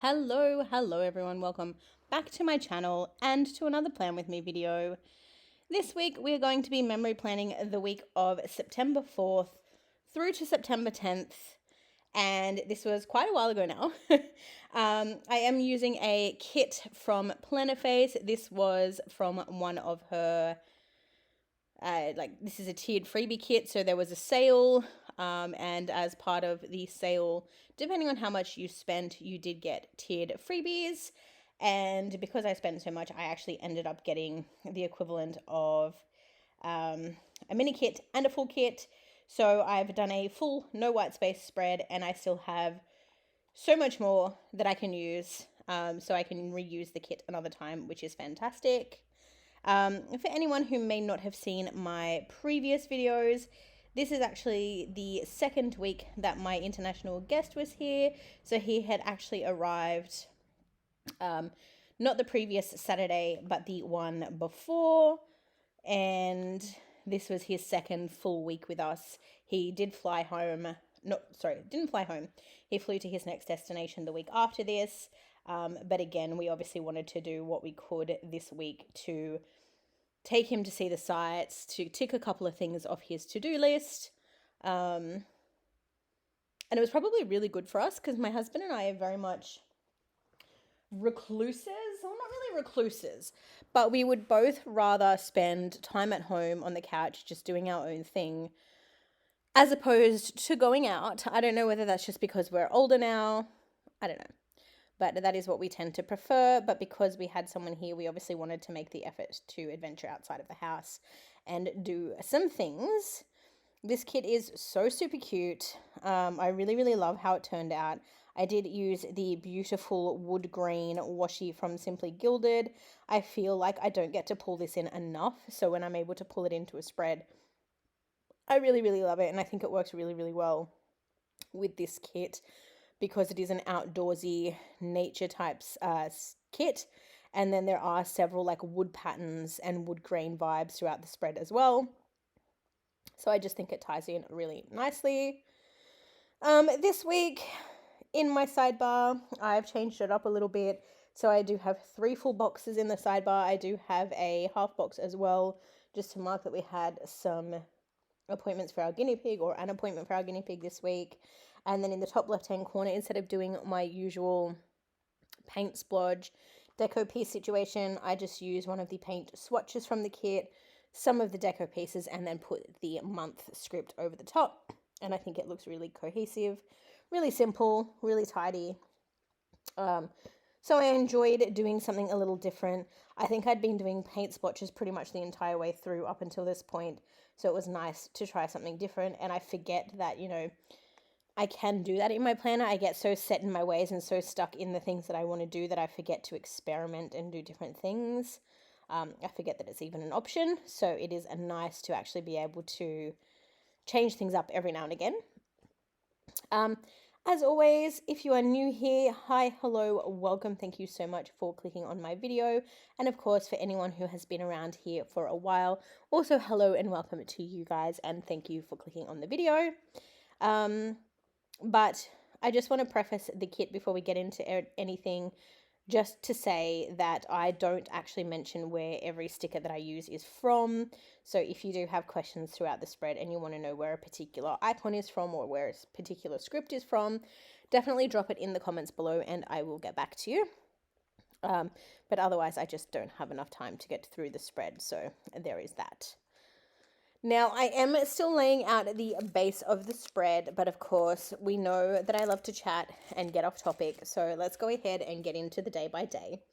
Hello everyone, welcome back to my channel and to another Plan With Me video. This week we're going to be memory planning the week of September 4th through to September 10th, and this was quite a while ago now. I am using a kit from Plannerface. This was from one of her, this is a tiered freebie kit, so there was a sale, and as part of the sale, depending on how much you spent, you did get tiered freebies. And because I spent so much, I actually ended up getting the equivalent of a mini kit and a full kit. So I've done a full no white space spread, and I still have so much more that I can use, so I can reuse the kit another time, which is fantastic. For anyone who may not have seen my previous videos, this is actually the second week that my international guest was here. So he had actually arrived, not the previous Saturday, but the one before. And this was his second full week with us. He did fly home. Didn't fly home. He flew to his next destination the week after this. But again, we obviously wanted to do what we could this week to take him to see the sights, to tick a couple of things off his to-do list. And it was probably really good for us because my husband and I are very much recluses. Well, not really recluses, but we would both rather spend time at home on the couch just doing our own thing as opposed to going out. I don't know whether that's just because we're older now. I don't know. But that is what we tend to prefer. But because we had someone here, we obviously wanted to make the effort to adventure outside of the house and do some things. This kit is so super cute. I really love how it turned out. I did use the beautiful wood grain washi from Simply Gilded. I feel like I don't get to pull this in enough. So when I'm able to pull it into a spread, I really love it. And I think it works really well with this kit, because it is an outdoorsy nature types kit. And then there are several like wood patterns and wood grain vibes throughout the spread as well. So I just think it ties in really nicely. This week in my sidebar, I've changed it up a little bit. So I do have 3 full boxes in the sidebar. I do have a half box as well, just to mark that we had some appointments for our guinea pig, or an appointment for our guinea pig this week. And then in the top left hand corner, instead of doing my usual paint splodge deco piece situation, I just use one of the paint swatches from the kit, some of the deco pieces, and then put the month script over the top. And I think it looks really cohesive, really simple, really tidy. So I enjoyed doing something a little different. I think I'd been doing paint splotches pretty much the entire way through up until this point. So it was nice to try something different. And I forget that, I can do that in my planner. I get so set in my ways and so stuck in the things that I want to do that I forget to experiment and do different things. I forget that it's even an option. So it is nice to actually be able to change things up every now and again. As always, if you are new here, hi, hello, welcome. Thank you so much for clicking on my video. And of course, for anyone who has been around here for a while, also hello and welcome to you guys, and thank you for clicking on the video. But I just want to preface the kit before we get into anything, just to say that I don't actually mention where every sticker that I use is from. So if you do have questions throughout the spread and you want to know where a particular icon is from or where a particular script is from, definitely drop it in the comments below and I will get back to you. But otherwise, I just don't have enough time to get through the spread. So there is that. Now, I am still laying out the base of the spread, but of course, we know that I love to chat and get off topic, so let's go ahead and get into the day by day.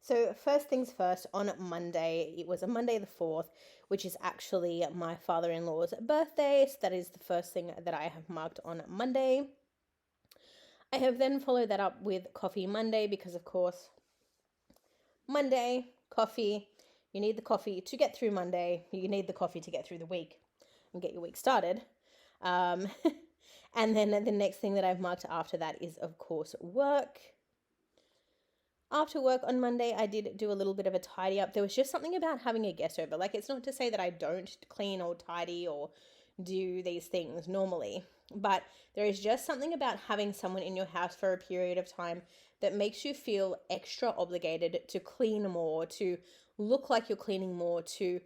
So first things first, on Monday, it was a Monday the 4th, which is actually my father-in-law's birthday, so that is the first thing that I have marked on Monday. I have then followed that up with Coffee Monday, because of course, Monday, coffee. You need the coffee to get through Monday. You need the coffee to get through the week and get your week started. And then the next thing that I've marked after that is, of course, work. After work on Monday, I did do a little bit of a tidy up. There was just something about having a guest over. Like, it's not to say that I don't clean or tidy or do these things normally. But there is just something about having someone in your house for a period of time that makes you feel extra obligated to clean more, to look like you're cleaning more, to,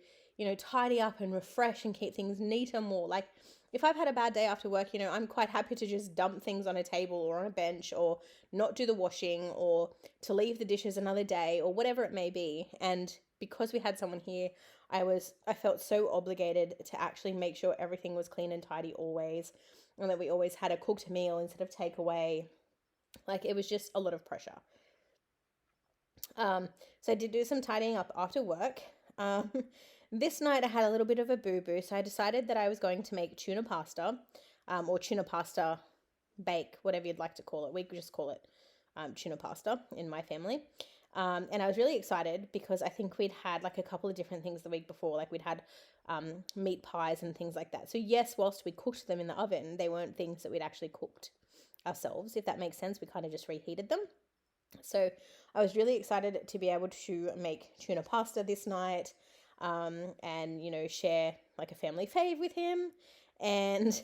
tidy up and refresh and keep things neater more. Like, if I've had a bad day after work, I'm quite happy to just dump things on a table or on a bench, or not do the washing, or to leave the dishes another day, or whatever it may be. And because we had someone here, I felt so obligated to actually make sure everything was clean and tidy always, and that we always had a cooked meal instead of takeaway. Like, it was just a lot of pressure. So I did do some tidying up after work. This night I had a little bit of a boo-boo, so I decided that I was going to make tuna pasta, or tuna pasta bake, whatever you'd like to call it. We just call it tuna pasta in my family. And I was really excited because I think we'd had like a couple of different things the week before. Like, we'd had meat pies and things like that. So yes, whilst we cooked them in the oven, they weren't things that we'd actually cooked ourselves, if that makes sense. We kind of just reheated them. So I was really excited to be able to make tuna pasta this night, and, share like a family fave with him, and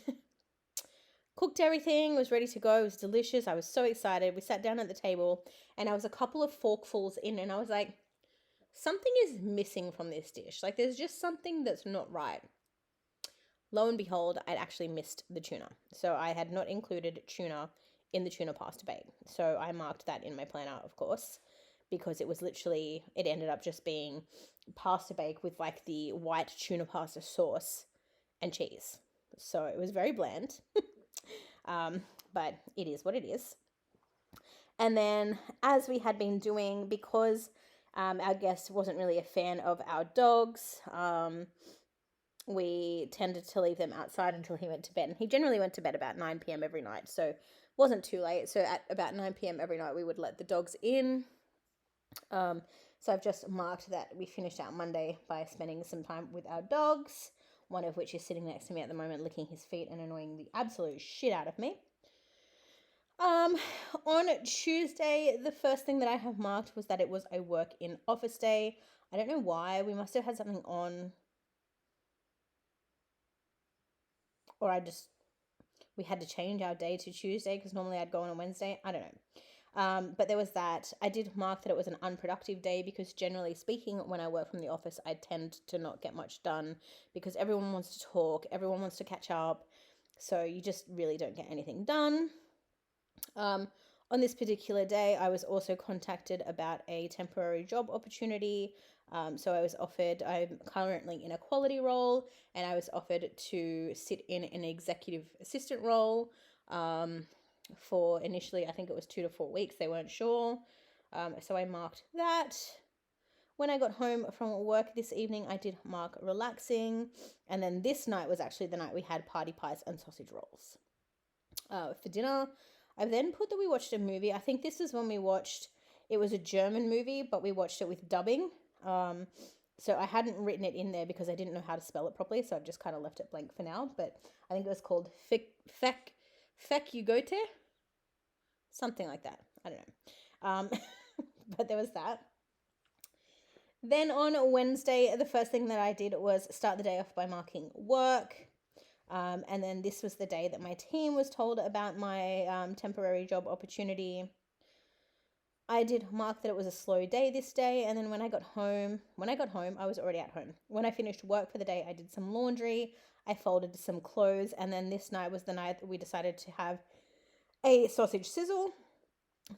cooked everything, was ready to go. It was delicious. I was so excited. We sat down at the table, and I was a couple of forkfuls in, and I was like, something is missing from this dish. Like, there's just something that's not right. Lo and behold, I'd actually missed the tuna. So I had not included tuna in the tuna pasta bake. So I marked that in my planner, of course, because it ended up just being pasta bake with like the white tuna pasta sauce and cheese. So it was very bland, but it is what it is. And then, as we had been doing, because our guest wasn't really a fan of our dogs, we tended to leave them outside until he went to bed. And he generally went to bed about 9 p.m. every night, so it wasn't too late. So at about 9 p.m. every night, we would let the dogs in. So I've just marked that we finished out Monday by spending some time with our dogs, one of which is sitting next to me at the moment, licking his feet and annoying the absolute shit out of me. On Tuesday, the first thing that I have marked was that it was a work in office day. I don't know why. We must have had something on, or we had to change our day to Tuesday because normally I'd go on a Wednesday. I don't know. But there was that. I did mark that it was an unproductive day because, generally speaking, when I work from the office, I tend to not get much done because everyone wants to talk, everyone wants to catch up, so you just really don't get anything done. On this particular day, I was also contacted about a temporary job opportunity. So I'm currently in a quality role, and I was offered to sit in an executive assistant role for initially, I think it was 2 to 4 weeks. They weren't sure. So I marked that. When I got home from work this evening, I did mark relaxing. And then this night was actually the night we had party pies and sausage rolls. For dinner, I then put that we watched a movie. I think this is when it was a German movie, but we watched it with dubbing. So I hadn't written it in there because I didn't know how to spell it properly, so I've just kind of left it blank for now. But I think it was called Fek You Gote? Something like that. I don't know. But there was that. Then on Wednesday, the first thing that I did was start the day off by marking work. And then this was the day that my team was told about my temporary job opportunity. I did mark that it was a slow day this day, and then when I got home, I was already at home. When I finished work for the day, I did some laundry, I folded some clothes, and then this night was the night that we decided to have a sausage sizzle.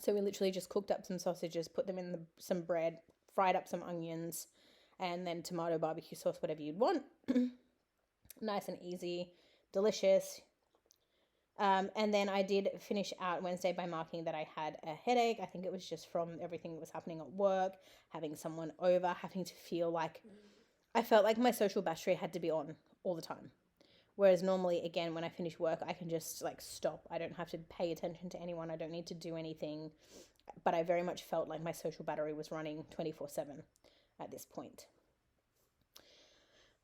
So we literally just cooked up some sausages, put them in some bread, fried up some onions, and then tomato, barbecue sauce, whatever you'd want. Nice and easy, delicious. And then I did finish out Wednesday by marking that I had a headache. I think it was just from everything that was happening at work, having someone over, having to feel like I felt like my social battery had to be on all the time. Whereas normally, again, when I finish work, I can just like stop. I don't have to pay attention to anyone. I don't need to do anything. But I very much felt like my social battery was running 24/7 at this point.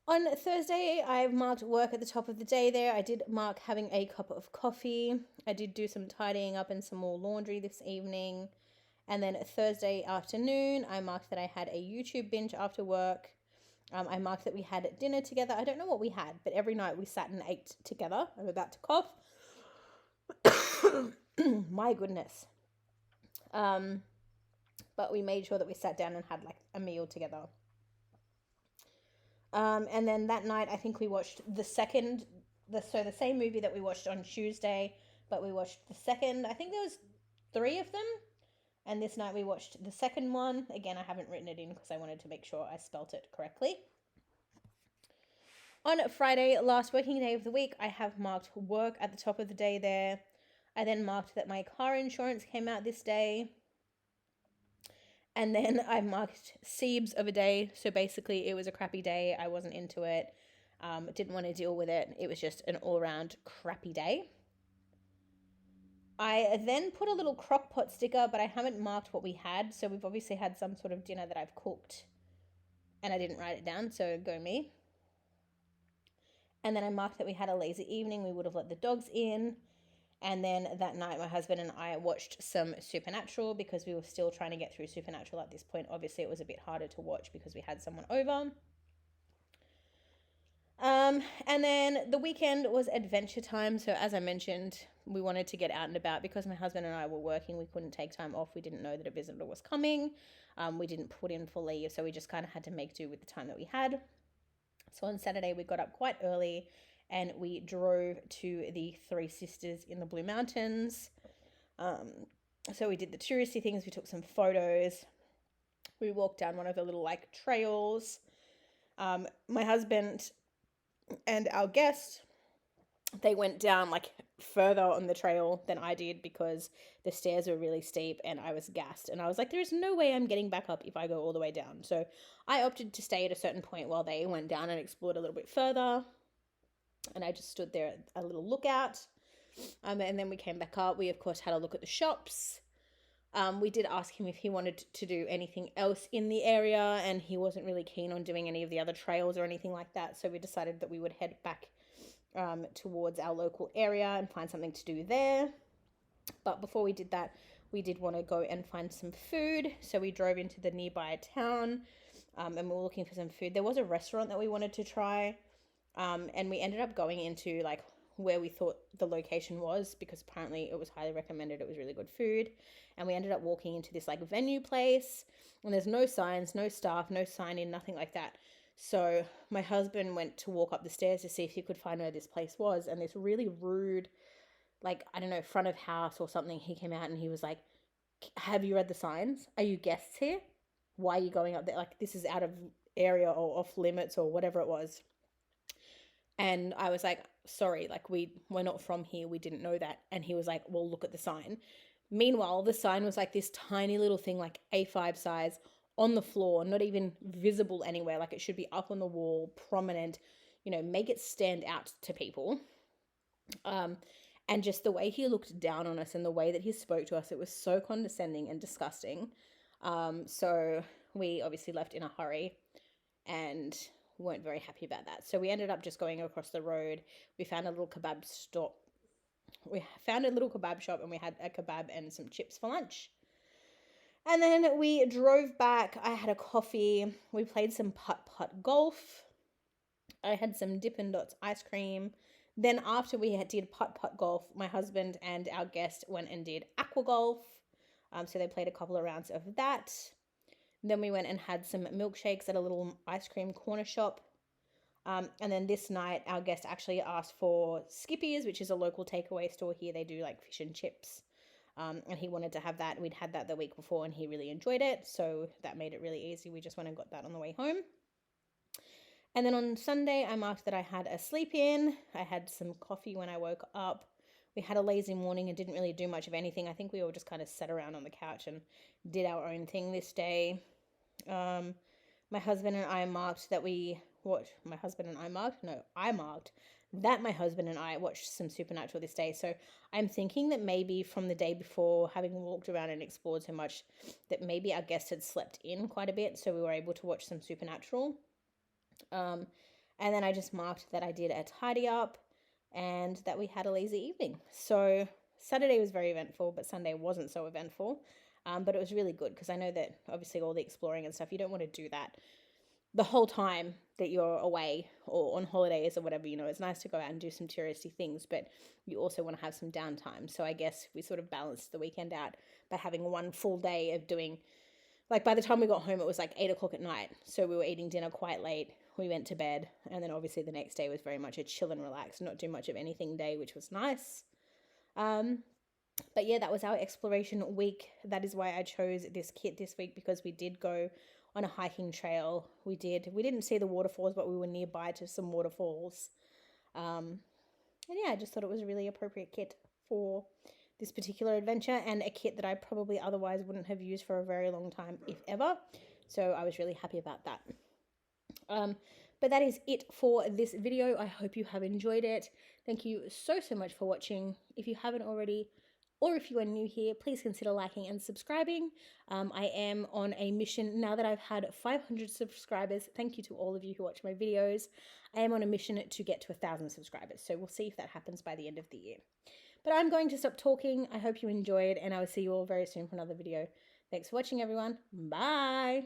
On Thursday, I marked work at the top of the day there. I did mark having a cup of coffee. I did do some tidying up and some more laundry this evening. And then Thursday afternoon, I marked that I had a YouTube binge after work. I marked that we had dinner together. I don't know what we had, but every night we sat and ate together. I'm about to cough. My goodness. But we made sure that we sat down and had like a meal together. And then that night, I think we watched the same movie that we watched on Tuesday, but we watched the second. I think there was 3 of them. And this night we watched the second one. Again, I haven't written it in because I wanted to make sure I spelt it correctly. On Friday, last working day of the week, I have marked work at the top of the day there. I then marked that my car insurance came out this day. And then I marked Siebes of a day. So basically, it was a crappy day. I wasn't into it. Didn't want to deal with it. It was just an all-around crappy day. I then put a little crock pot sticker, but I haven't marked what we had. So we've obviously had some sort of dinner that I've cooked. And I didn't write it down, so go me. And then I marked that we had a lazy evening. We would have let the dogs in. And then that night, my husband and I watched some Supernatural because we were still trying to get through Supernatural at this point. Obviously, it was a bit harder to watch because we had someone over. And then the weekend was adventure time. So as I mentioned, we wanted to get out and about because my husband and I were working. We couldn't take time off. We didn't know that a visitor was coming. We didn't put in for leave. So we just kind of had to make do with the time that we had. So on Saturday, we got up quite early and we drove to the Three Sisters in the Blue Mountains. So we did the touristy things. We took some photos. We walked down one of the little like trails. My husband and our guest, they went down like further on the trail than I did because the stairs were really steep and I was gassed. And I was like, there's no way I'm getting back up if I go all the way down. So I opted to stay at a certain point while they went down and explored a little bit further. And I just stood there at a little lookout. And then we came back up. We, of course, had a look at the shops. We did ask him if he wanted to do anything else in the area, and he wasn't really keen on doing any of the other trails or anything like that. So we decided that we would head back towards our local area and find something to do there. But before we did that, we did want to go and find some food. So we drove into the nearby town and we were looking for some food. There was a restaurant that we wanted to try, and we ended up going into like where we thought the location was because apparently it was highly recommended. It was really good food. And we ended up walking into this like venue place, and there's no signs, no staff, no sign in, nothing like that. So my husband went to walk up the stairs to see if he could find where this place was, and this really rude, like, I don't know, front of house or something, he came out and he was like, have you read the signs? Are you guests here? Why are you going up there? Like, this is out of area or off limits or whatever it was. And I was like, sorry, like we're not from here. We didn't know that. And he was like, well, look at the sign. Meanwhile, the sign was like this tiny little thing, like A5 size on the floor, not even visible anywhere. Like it should be up on the wall, prominent, you know, make it stand out to people. And just the way he looked down on us and the way that he spoke to us, it was so condescending and disgusting. So we obviously left in a hurry and weren't very happy about that. So we ended up just going across the road. We found a little kebab stop. We found a little kebab shop and we had a kebab and some chips for lunch. And then we drove back. I had a coffee. We played some putt-putt golf. I had some Dippin' Dots ice cream. Then after we did putt-putt golf, my husband and our guest went and did aqua golf. So they played a couple of rounds of that. Then we went and had some milkshakes at a little ice cream corner shop. And then this night, our guest actually asked for Skippies, which is a local takeaway store here. They do like fish and chips. And he wanted to have that. We'd had that the week before and he really enjoyed it. So that made it really easy. We just went and got that on the way home. And then on Sunday, I marked that I had a sleep in. I had some coffee when I woke up. We had a lazy morning and didn't really do much of anything. I think we all just kind of sat around on the couch and did our own thing this day. My husband and I marked that I marked that my husband and I watched some Supernatural this day. So I'm thinking that maybe from the day before, having walked around and explored so much, that maybe our guest had slept in quite a bit, so we were able to watch some Supernatural. And then I just marked that I did a tidy up and that we had a lazy evening. So Saturday was very eventful, but Sunday wasn't so eventful. But it was really good because I know that obviously all the exploring and stuff, you don't want to do that the whole time that you're away or on holidays or whatever. It's nice to go out and do some touristy things, but you also want to have some downtime. So I guess we sort of balanced the weekend out by having one full day of doing, like, by the time we got home, it was like 8 o'clock at night. So we were eating dinner quite late. We went to bed. And then obviously the next day was very much a chill and relax, not do much of anything day, which was nice. But yeah, that was our exploration week. That is why I chose this kit this week, because we did go on a hiking trail. We didn't see the waterfalls, but we were nearby to some waterfalls. And yeah, I just thought it was a really appropriate kit for this particular adventure, and a kit that I probably otherwise wouldn't have used for a very long time, if ever. So I was really happy about that. But that is it for this video. I hope you have enjoyed it. Thank you so much for watching. If you haven't already, or if you are new here, please consider liking and subscribing. I am on a mission now that I've had 500 subscribers. Thank you to all of you who watch my videos. I am on a mission to get to 1,000 subscribers. So we'll see if that happens by the end of the year. But I'm going to stop talking. I hope you enjoyed, and I will see you all very soon for another video. Thanks for watching, everyone. Bye.